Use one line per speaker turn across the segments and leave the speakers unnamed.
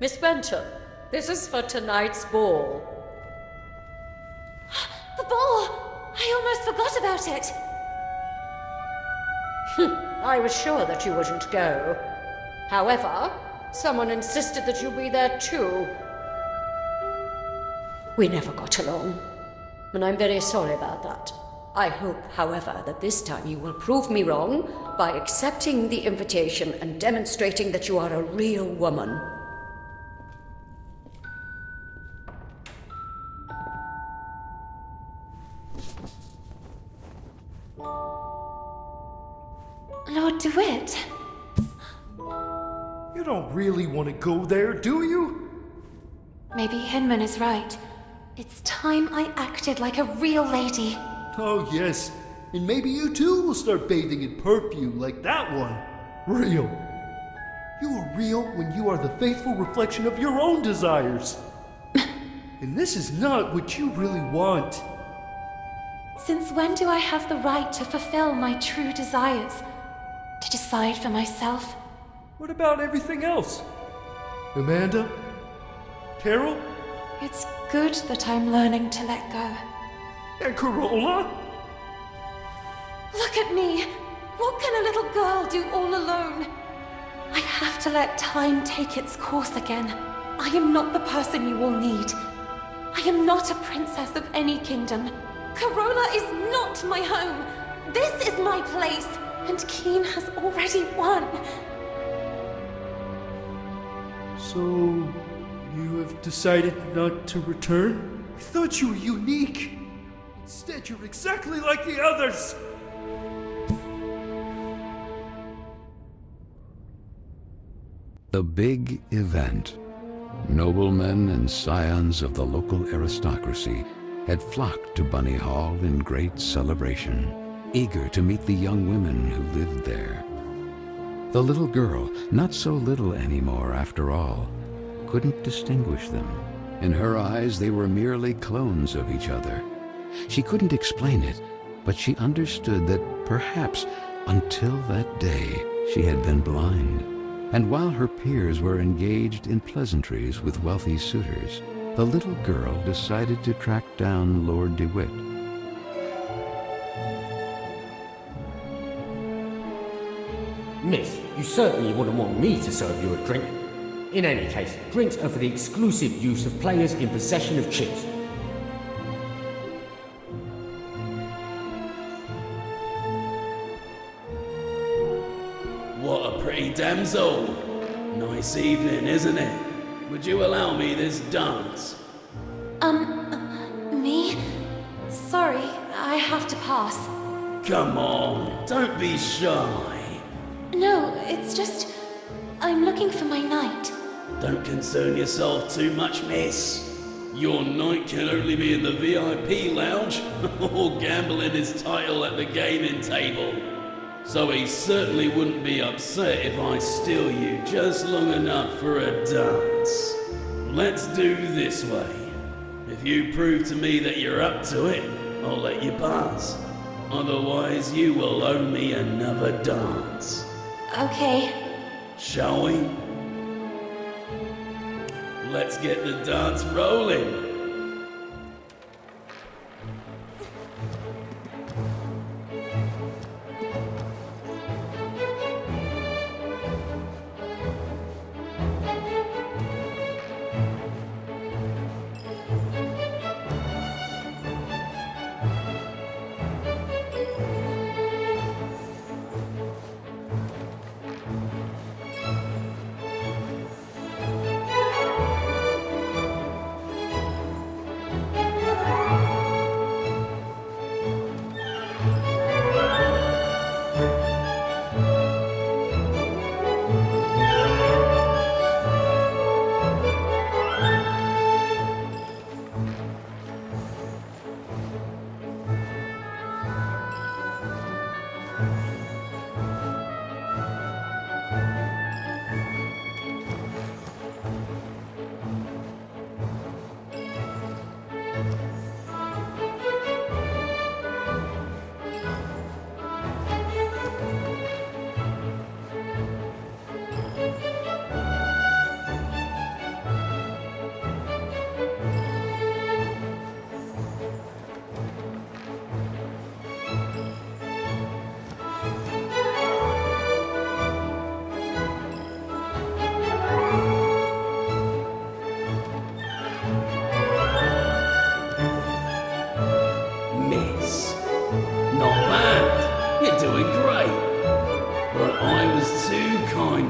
Miss Benton, this is for tonight's ball.
The ball! I almost forgot about it!
I was sure that you wouldn't go. However, someone insisted that you be there too. We never got along, and I'm very sorry about that. I hope, however, that this time you will prove me wrong by accepting the invitation and demonstrating that you are a real woman.
Lord DeWitt?
You don't really want to go there, do you?
Maybe Hinman is right. It's time I acted like a real lady.
Oh, yes. And maybe you too will start bathing in perfume like that one. Real. You are real when you are the faithful reflection of your own desires. And this is not what you really want.
Since when do I have the right to fulfill my true desires? To decide for myself?
What about everything else? Amanda? Carole?
It's good that I'm learning to let go.
And Carola?
Look at me! What can a little girl do all alone? I have to let time take its course again. I am not the person you will need. I am not a princess of any kingdom. Carola is not my home. This is my place, and Keen has already won.
So, you have decided not to return? I thought you were unique. Instead, you're exactly like the others.
The big event. Noblemen and scions of the local aristocracy had flocked to Bunny Hall in great celebration, eager to meet the young women who lived there. The little girl, not so little anymore after all, couldn't distinguish them. In her eyes, they were merely clones of each other. She couldn't explain it, but she understood that perhaps until that day she had been blind. And while her peers were engaged in pleasantries with wealthy suitors, the little girl decided to track down Lord DeWitt.
Miss, you certainly wouldn't want me to serve you a drink. In any case, drinks are for the exclusive use of players in possession of chips.
What a pretty damsel. Nice evening, isn't it? Would you allow me this dance?
Me? Sorry, I have to pass.
Come on, don't be shy.
No, it's just... I'm looking for my knight.
Don't concern yourself too much, miss. Your knight can only be in the VIP lounge or gambling his title at the gaming table. So he certainly wouldn't be upset if I steal you just long enough for a dance. Let's do this way. If you prove to me that you're up to it, I'll let you pass. Otherwise, you will owe me another dance.
Okay.
Shall we? Let's get the dance rolling.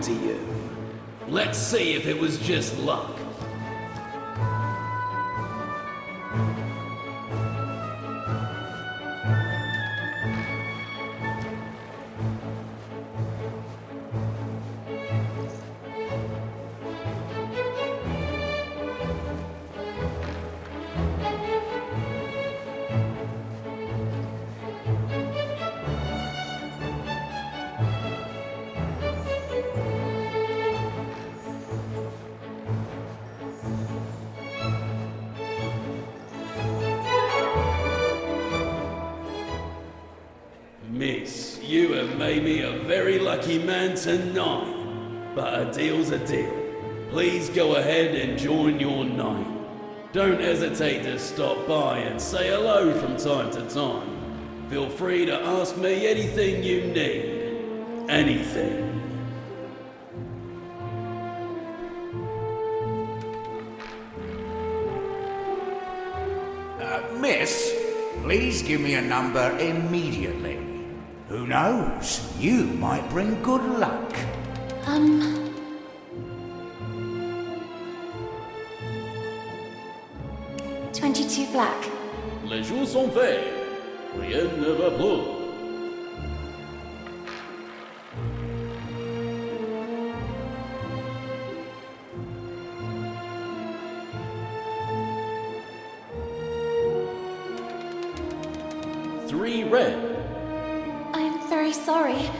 to you. Let's see if it was just luck. Miss, you have made me a very lucky man tonight. But a deal's a deal. Please go ahead and join your night. Don't hesitate to stop by and say hello from time to time. Feel free to ask me anything you need. Anything.
Miss, please give me a number immediately. Who knows? You might bring good luck.
22 black.
Les jours sont faits. Rien ne va plus. Three red.
I'm very sorry.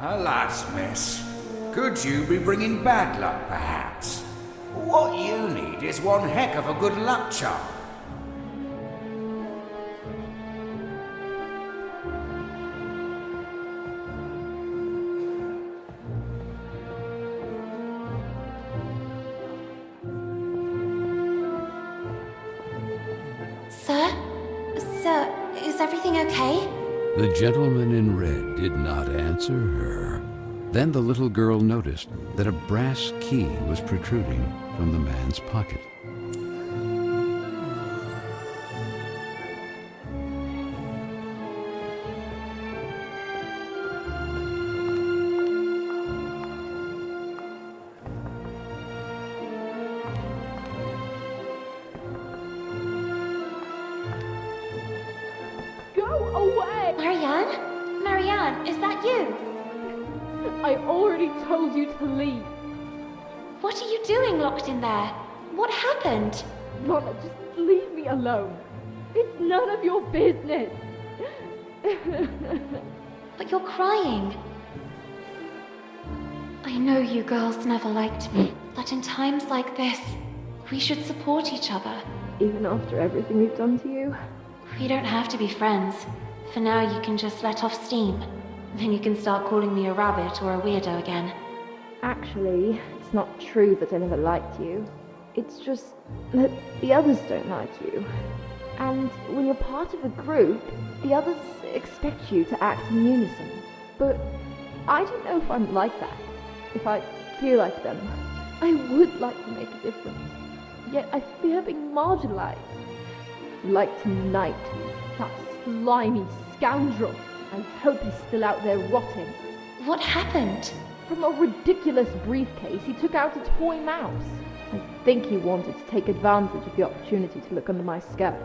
Alas, miss. Could you be bringing bad luck, perhaps? What you need is one heck of a good luck charm.
Sir? Sir, is everything okay?
The gentleman in red did not answer her. Then the little girl noticed that a brass key was protruding from the man's pocket.
Go away!
Marianne? Marianne, is that you?
I already told you to leave.
What are you doing locked in there? What happened?
Lorna, just leave me alone. It's none of your business.
But you're crying. I know you girls never liked me, but in times like this, we should support each other.
Even after everything we've done to you?
We don't have to be friends. For now, you can just let off steam. Then you can start calling me a rabbit or a weirdo again.
Actually, it's not true that I never liked you. It's just that the others don't like you. And when you're part of a group, the others expect you to act in unison. But I don't know if I'm like that. If I feel like them. I would like to make a difference. Yet I fear being marginalized. Like tonight, that slimy scoundrel. I hope he's still out there rotting.
What happened?
From a ridiculous briefcase, he took out a toy mouse. I think he wanted to take advantage of the opportunity to look under my skirt.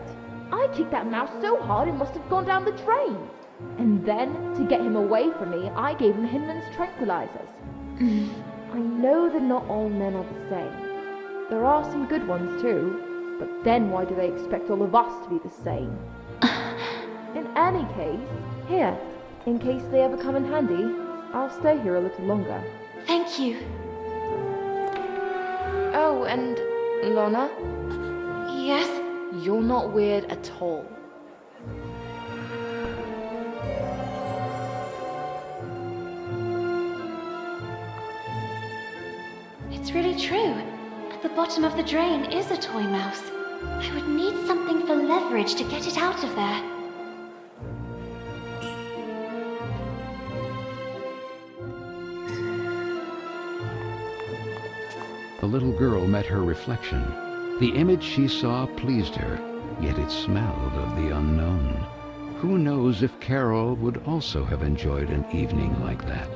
I kicked that mouse so hard it must have gone down the drain. And then, to get him away from me, I gave him Hinman's tranquilizers. I know that not all men are the same. There are some good ones too, but then why do they expect all of us to be the same? In any case, here, in case they ever come in handy, I'll stay here a little longer.
Thank you.
Oh, and Lorna,
Yes?
you're not weird at all.
It's really true. At the bottom of the drain is a toy mouse. I would need something for leverage to get it out of there.
The little girl met her reflection. The image she saw pleased her, yet it smelled of the unknown. Who knows if Carole would also have enjoyed an evening like that?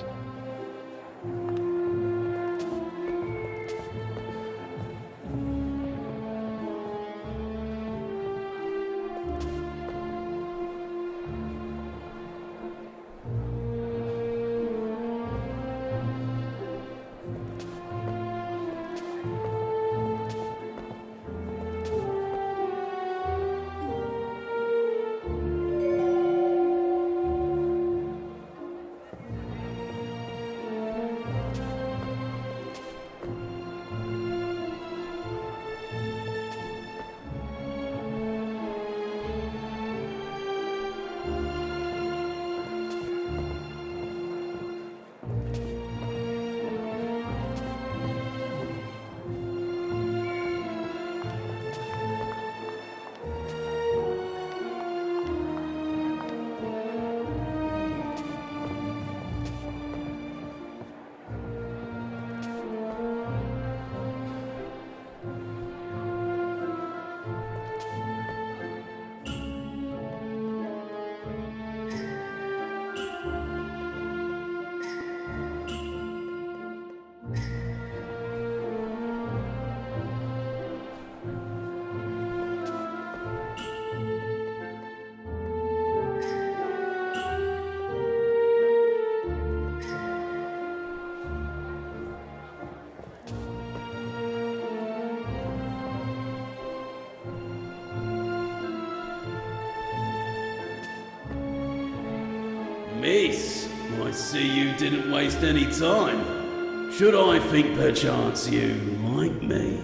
Miss, I see you didn't waste any time. Should I think perchance you like me?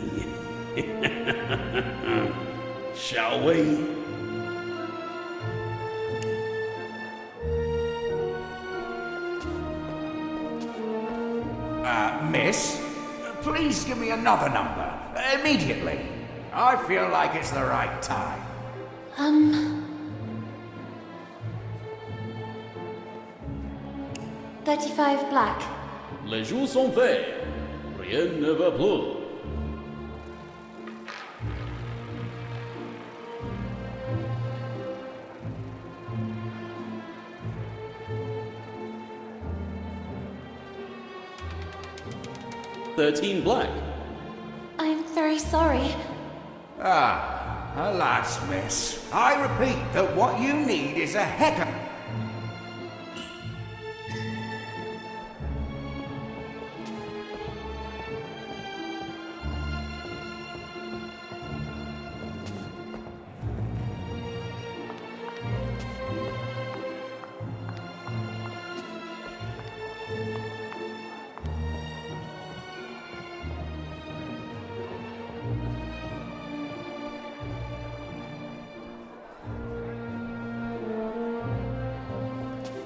Shall we?
Miss, please give me another number. Immediately. I feel like it's the right time.
35 black.
Les jours sont faits. Rien ne va plus. $13 black.
I'm very sorry.
Alas, miss. I repeat that what you need is a heck of...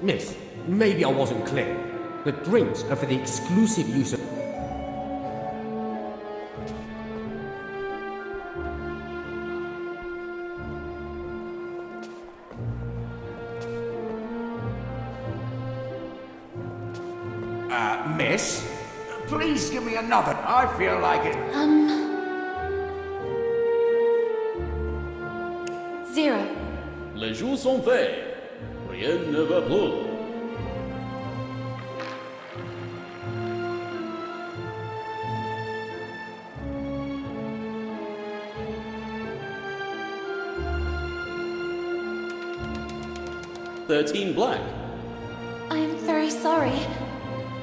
Miss, maybe I wasn't clear. The drinks are for the exclusive use of...
Miss, please give me another. I feel like it...
0.
Les jours sont faits. Rien ne va plus. $13 black.
I'm very sorry.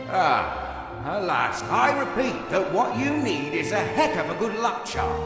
Alas, I repeat that what you need is a heck of a good luck charm.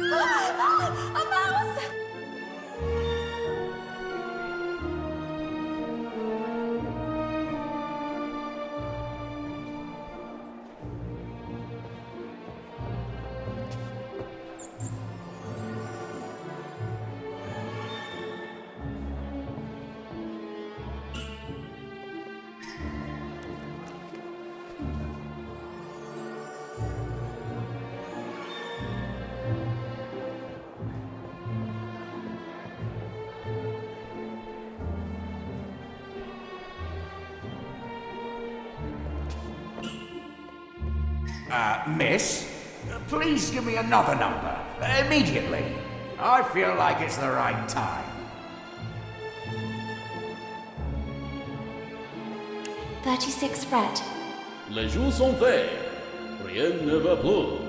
A mouse!
Miss, please give me another number. Immediately. I feel like it's the right time.
36 red.
Les jours sont faits. Rien ne va plus.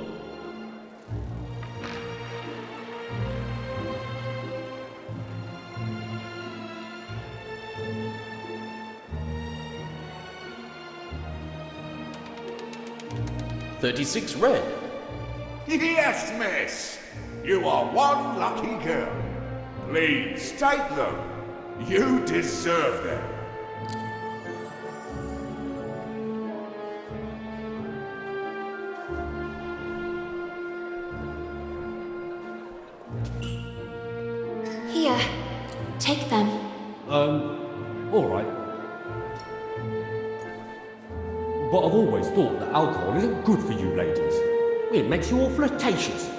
$36 red.
Yes, miss. You are one lucky girl. Please take them. You deserve them.
Here. Take them.
Alright. But I've always thought that alcohol isn't good for you ladies. It makes you all flirtatious.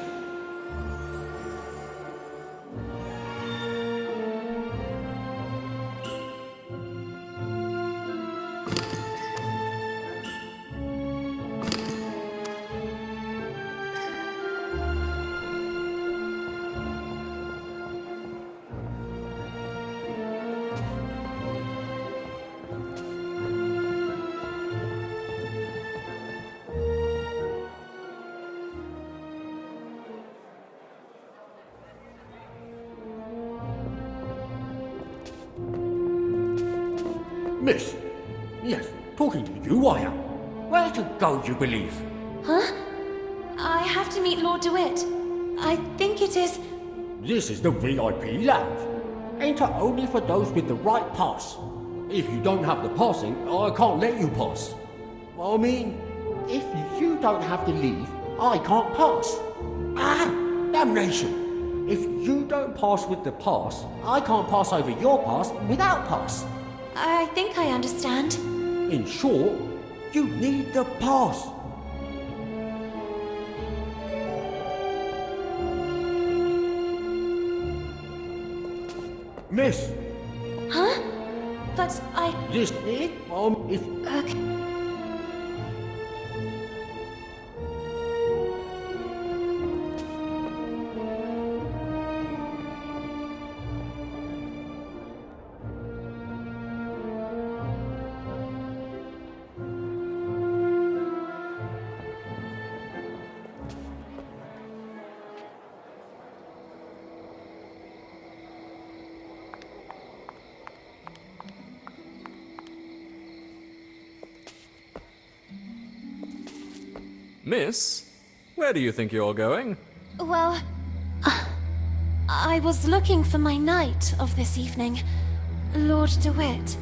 Miss. Yes, talking to you I am. Where to go, you believe?
Huh? I have to meet Lord DeWitt. I think it is...
This is the VIP lounge. Enter only for those with the right pass. If you don't have the passing, I can't let you pass. I mean, if you don't have to leave, I can't pass. Ah, damnation! If you don't pass with the pass, I can't pass over your pass without pass.
I think I understand.
In short, you need the pass. Miss,
Huh? But I...
this it? If
Okay.
Miss, where do you think you're going?
Well... I was looking for my knight of this evening. Lord DeWitt.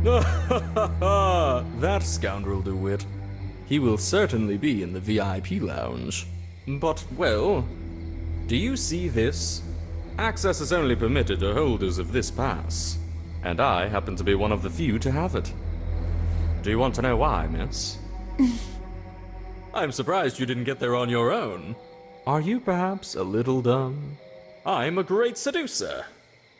That scoundrel DeWitt. He will certainly be in the VIP lounge. But, well, do you see this? Access is only permitted to holders of this pass, and I happen to be one of the few to have it. Do you want to know why, miss? I'm surprised you didn't get there on your own. Are you perhaps a little dumb? I'm a great seducer,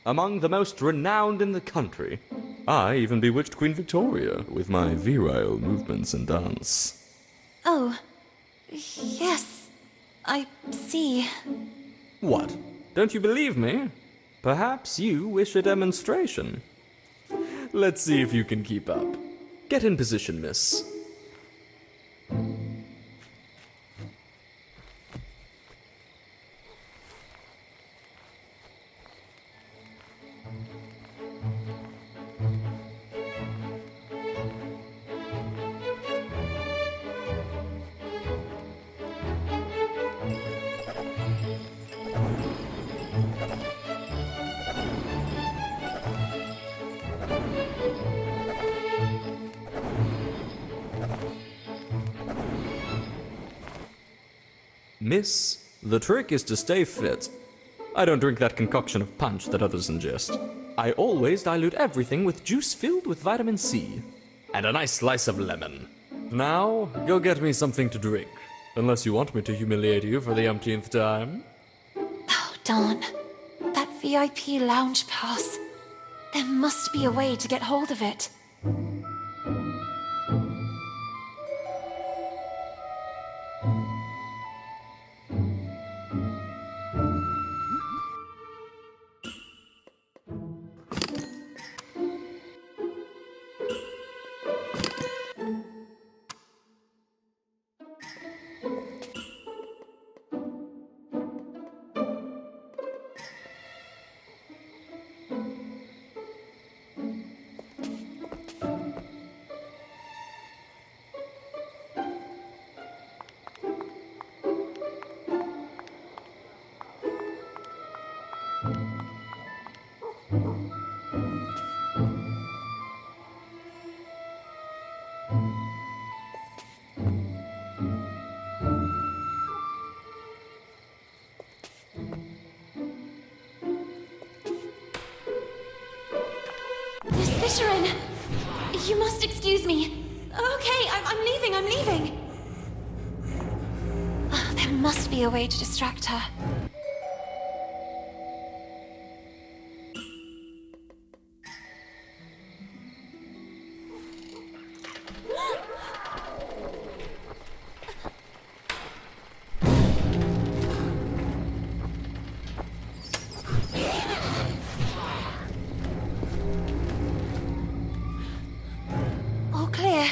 among the most renowned in the country. I even bewitched Queen Victoria with my virile movements and dance.
Oh, yes, I see.
What? Don't you believe me? Perhaps you wish a demonstration. Let's see if you can keep up. Get in position, miss. Miss, the trick is to stay fit. I don't drink that concoction of punch that others ingest. I always dilute everything with juice filled with vitamin C. And a nice slice of lemon. Now, go get me something to drink. Unless you want me to humiliate you for the umpteenth time.
Oh, darn. That VIP lounge pass. There must be a way to get hold of it. Miss Fisherin! You must excuse me. Okay, I'm leaving. There must be a way to distract her. All clear.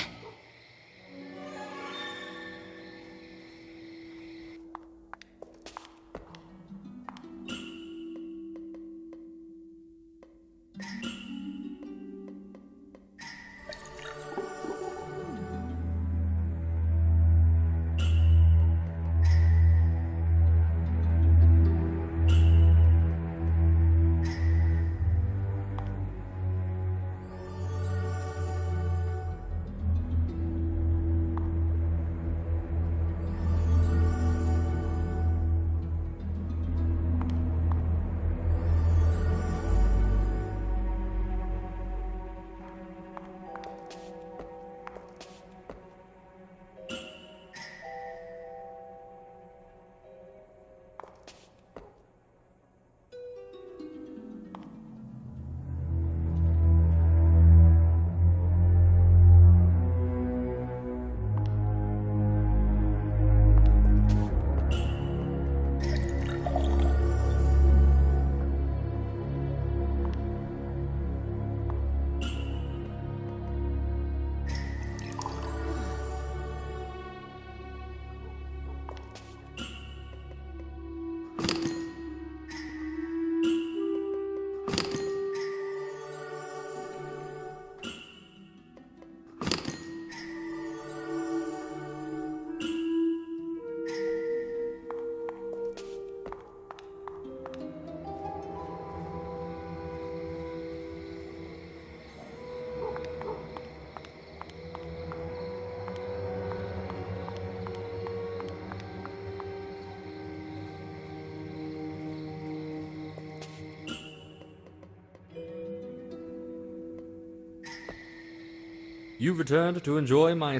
You've returned to enjoy my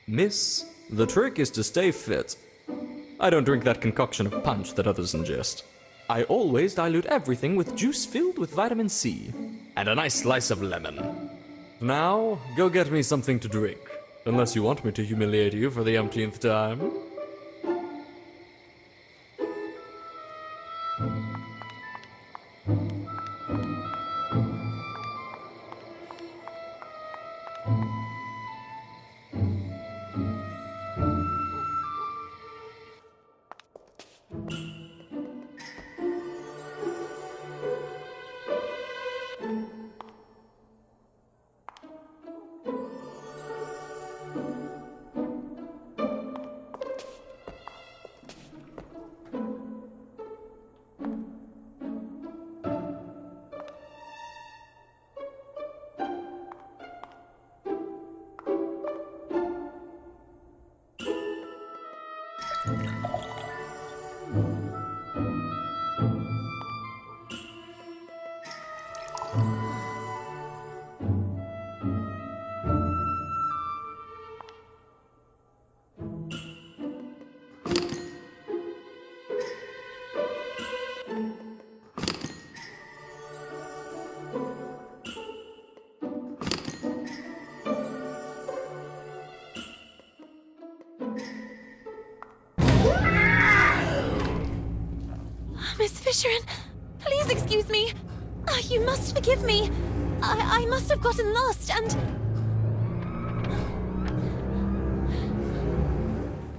Miss, the trick is to stay fit. I don't drink that concoction of punch that others ingest. I always dilute everything with juice filled with vitamin C and a nice slice of lemon. Now, go get me something to drink, unless you want me to humiliate you for the umpteenth time.
Miss Fisherin, please excuse me. You must forgive me. I must have gotten lost and...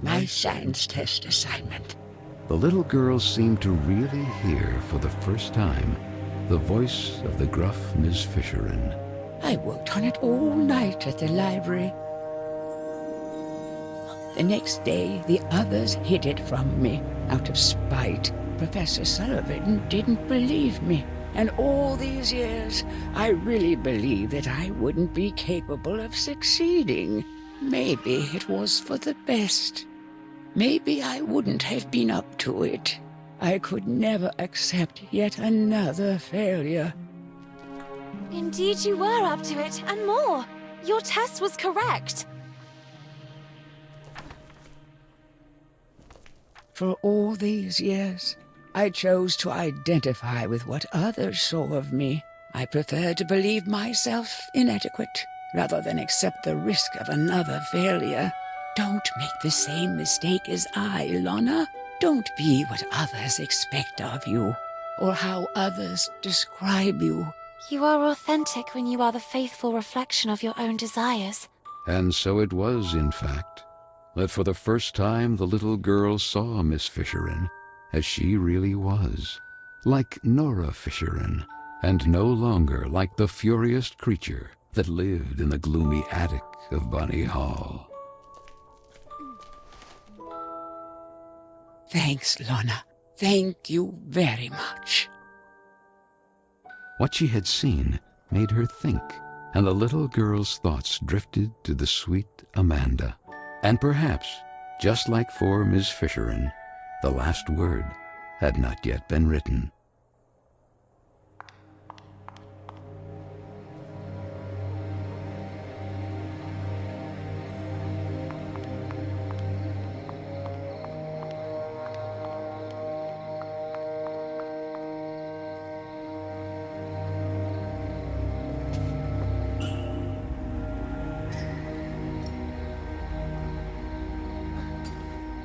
My science test assignment.
The little girl seemed to really hear for the first time the voice of the gruff Miss Fisherin.
I worked on it all night at the library. The next day, the others hid it from me out of spite. Professor Sullivan didn't believe me. And all these years, I really believed that I wouldn't be capable of succeeding. Maybe it was for the best. Maybe I wouldn't have been up to it. I could never accept yet another failure.
Indeed you were up to it, and more. Your test was correct.
For all these years, I chose to identify with what others saw of me. I preferred to believe myself inadequate, rather than accept the risk of another failure. Don't make the same mistake as I, Lana. Don't be what others expect of you, or how others describe you.
You are authentic when you are the faithful reflection of your own desires.
And so it was, in fact, that for the first time the little girl saw Miss Fisherin as she really was, like Nora Fisherin, and no longer like the furious creature that lived in the gloomy attic of Bunny Hall.
Thanks, Lana. Thank you very much.
What she had seen made her think, and the little girl's thoughts drifted to the sweet Amanda. And perhaps, just like for Miss Fisherin, the last word had not yet been written.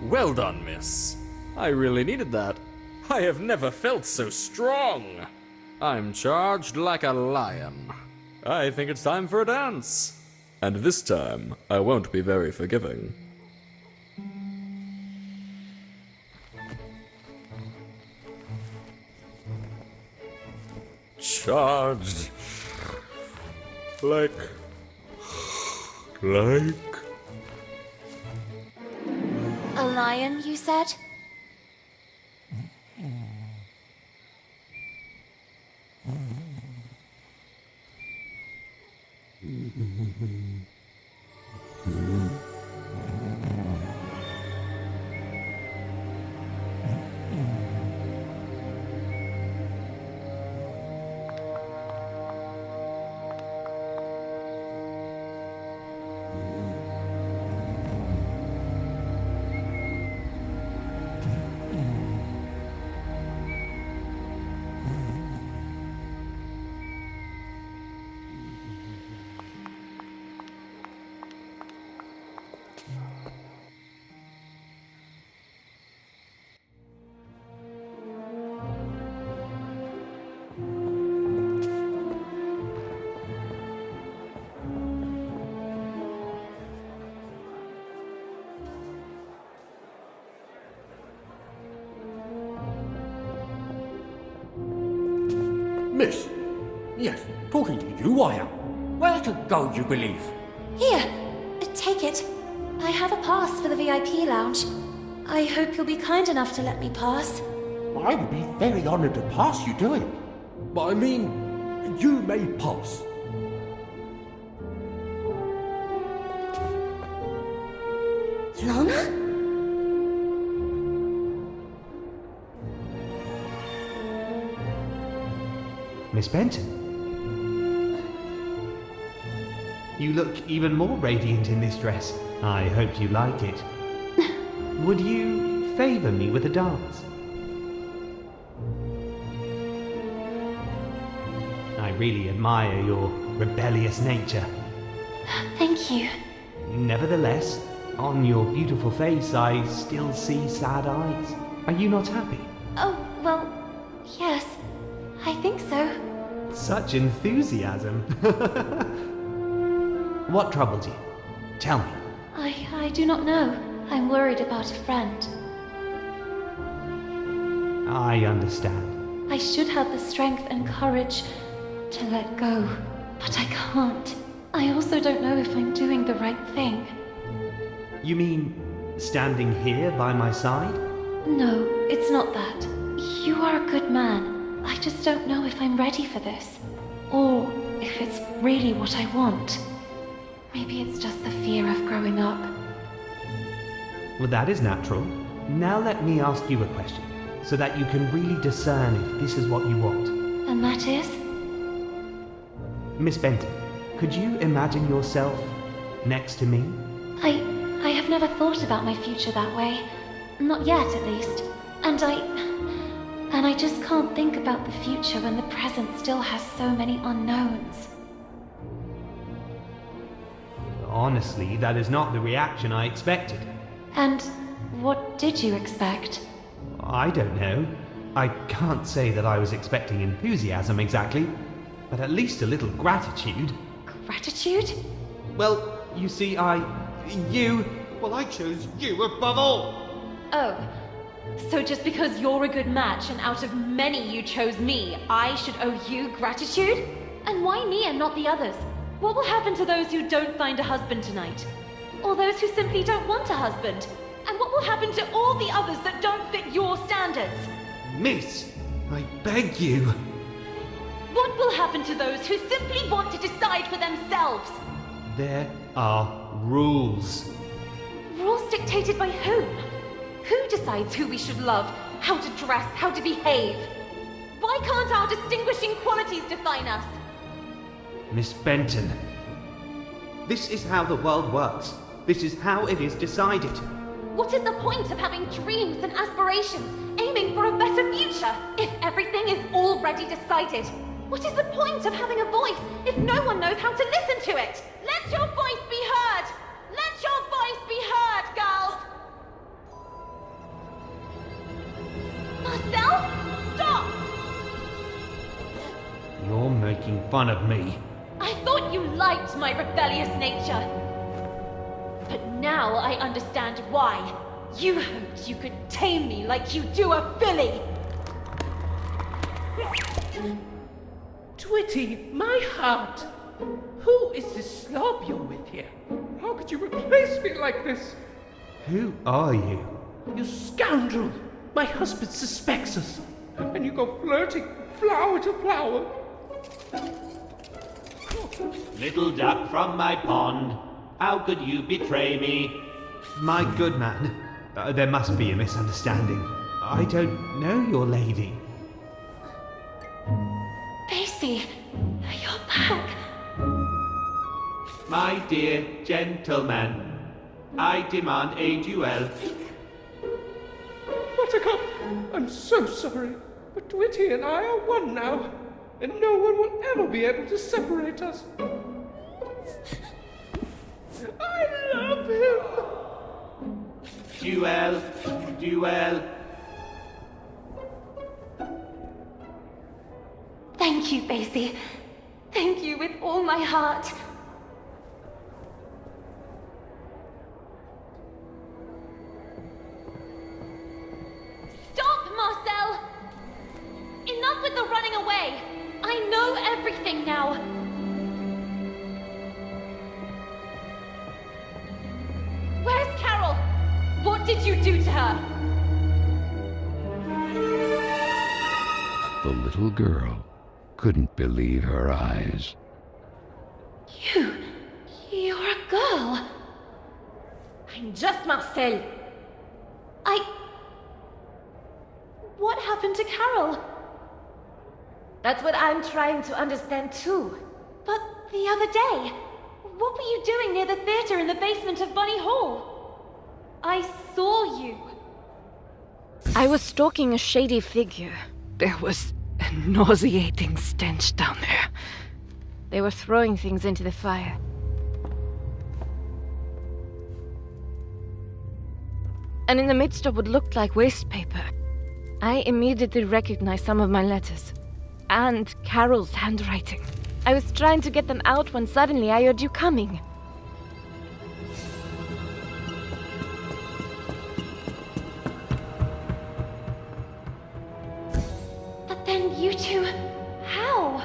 Well done, miss. I really needed that. I have never felt so strong. I'm charged like a lion. I think it's time for a dance. And this time, I won't be very forgiving. charged. Like...
A lion, you said?
Miss? Yes, talking to you I am. Where to go, you believe?
Here, take it. I have a pass for the VIP lounge. I hope you'll be kind enough to let me pass.
I would be very honoured to pass you to him. But I mean, you may pass.
Lana?
Miss Benton. You look even more radiant in this dress. I hope you like it. Would you favour me with a dance? I really admire your rebellious nature.
Thank you.
Nevertheless, on your beautiful face I still see sad eyes. Are you not happy?
Oh, well, yes. I think so.
Such enthusiasm. What troubled you? Tell me.
I do not know. I'm worried about a friend.
I understand.
I should have the strength and courage to let go, but I can't. I also don't know if I'm doing the right thing.
You mean standing here by my side?
No, it's not that. You are a good man. I just don't know if I'm ready for this. Or if it's really what I want. Maybe it's just the fear of growing up.
Well, that is natural. Now let me ask you a question, so that you can really discern if this is what you want.
And that is?
Miss Benton, could you imagine yourself next to me?
I have never thought about my future that way. Not yet, at least. And I just can't think about the future when the present still has so many unknowns.
Honestly, that is not the reaction I expected.
And what did you expect?
I don't know. I can't say that I was expecting enthusiasm exactly, but at least a little gratitude.
Gratitude?
Well, you see, I chose you above all.
Oh. So just because you're a good match and out of many you chose me, I should owe you gratitude? And why me and not the others? What will happen to those who don't find a husband tonight? Or those who simply don't want a husband? And what will happen to all the others that don't fit your standards?
Miss, I beg you.
What will happen to those who simply want to decide for themselves?
There are rules.
Rules dictated by whom? Who decides who we should love, how to dress, how to behave? Why can't our distinguishing qualities define us?
Miss Benton, this is how the world works. This is how it is decided.
What is the point of having dreams and aspirations, aiming for a better future, if everything is already decided? What is the point of having a voice if no one knows how to listen to it? Let your voice be heard! Let your voice be heard, girls! Marcel, stop!
You're making fun of me.
I thought you liked my rebellious nature. But now I understand why. You hoped you could tame me like you do a filly.
Twitty, my heart! Who is this slob you're with here? How could you replace me like this?
Who are you?
You scoundrel! My husband suspects us, and you go flirting flower to flower.
Little duck from my pond, how could you betray me?
My good man, there must be a misunderstanding. I don't know your lady.
Basie, you're back.
My dear gentleman, I demand a duel.
Buttercup, I'm so sorry, but Twitty and I are one now, and no one will ever be able to separate us. I love him!
Duel, duel.
Thank you, Basie. Thank you with all my heart.
Stop, Marcel! Enough with the running away! I know everything now! Where's Carole? What did you do to her?
The little girl couldn't believe her eyes.
You're a girl.
I'm just Marcel. What happened to Carole? That's what I'm trying to understand too.
But the other day, what were you doing near the theater in the basement of Bunny Hall?
I saw you.
I was stalking a shady figure. There was a nauseating stench down there. They were throwing things into the fire. And in the midst of what looked like waste paper, I immediately recognized some of my letters. And Carole's handwriting. I was trying to get them out when suddenly I heard you coming.
But then you two... How?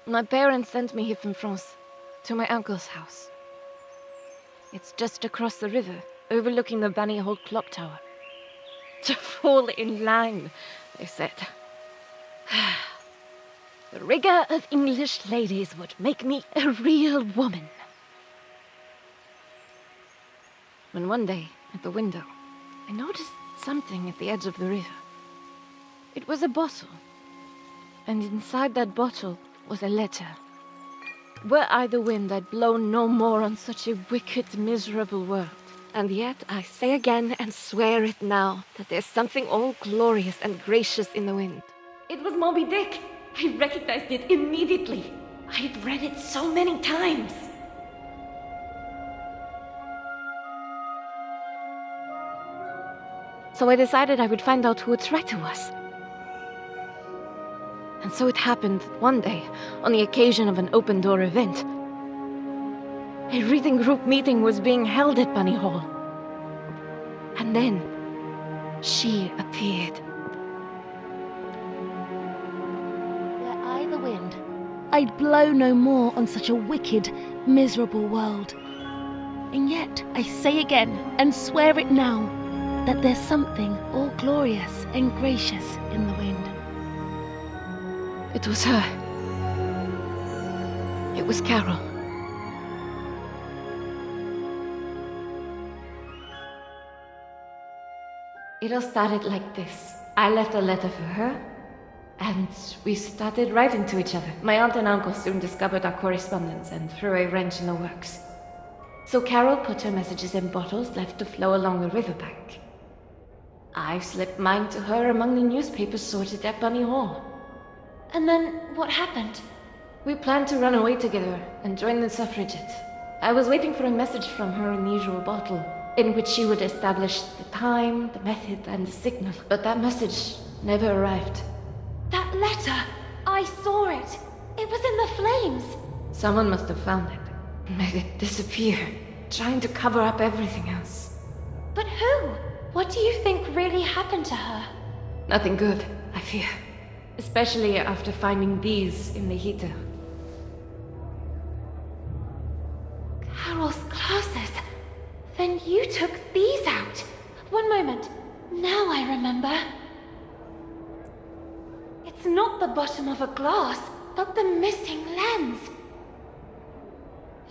My parents sent me here from France, to my uncle's house. It's just across the river, overlooking the Bunny Hole clock tower. To fall in line, they said. The rigor of English ladies would make me a real woman. When one day, at the window, I noticed something at the edge of the river. It was a bottle, and inside that bottle was a letter. Were I the wind, I'd blow no more on such a wicked, miserable world. And yet, I say again and swear it now, that there's something all glorious and gracious in the wind.
It was Moby Dick. I recognized it immediately. I'd read it so many times.
So I decided I would find out who its writer was. And so it happened one day, on the occasion of an open-door event. A reading group meeting was being held at Bunny Hall. And then, she appeared.
Were I the wind, I'd blow no more on such a wicked, miserable world. And yet, I say again, and swear it now, that there's something all glorious and gracious in the wind.
It was her. It was Carole.
It all started like this. I left a letter for her, and we started writing to each other. My aunt and uncle soon discovered our correspondence and threw a wrench in the works. So Carole put her messages in bottles left to flow along the riverbank. I slipped mine to her among the newspapers sorted at Bunny Hall.
And then what happened?
We planned to run away together and join the suffragettes. I was waiting for a message from her in the usual bottle, in which she would establish the time, the method, and the signal. But that message never arrived.
That letter! I saw it! It was in the flames!
Someone must have found it, made it disappear, trying to cover up everything else.
But who? What do you think really happened to her?
Nothing good, I
fear. Especially after finding these in the heater.
Carole's glasses. Then you took these out. One moment. Now I remember. It's not the bottom of a glass, but the missing lens.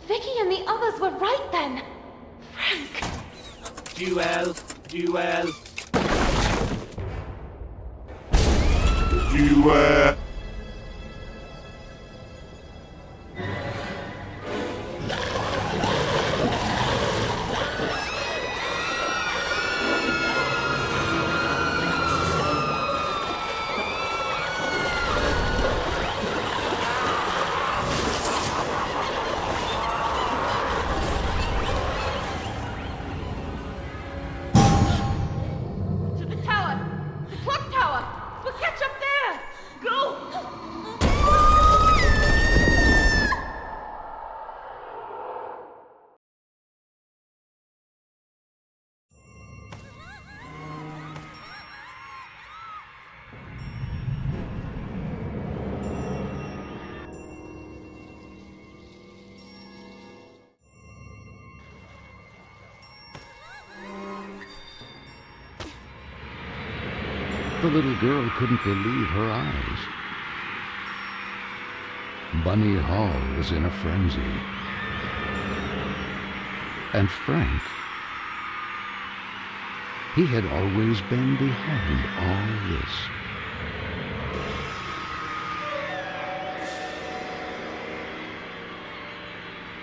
Vicky and the others were right then. Frank.
Duel.
Duel.
To the tower! The clock tower! We'll catch up there! Go!
The little girl couldn't believe her eyes. Bunny Hall was in a frenzy. And Frank, he had always been behind all this.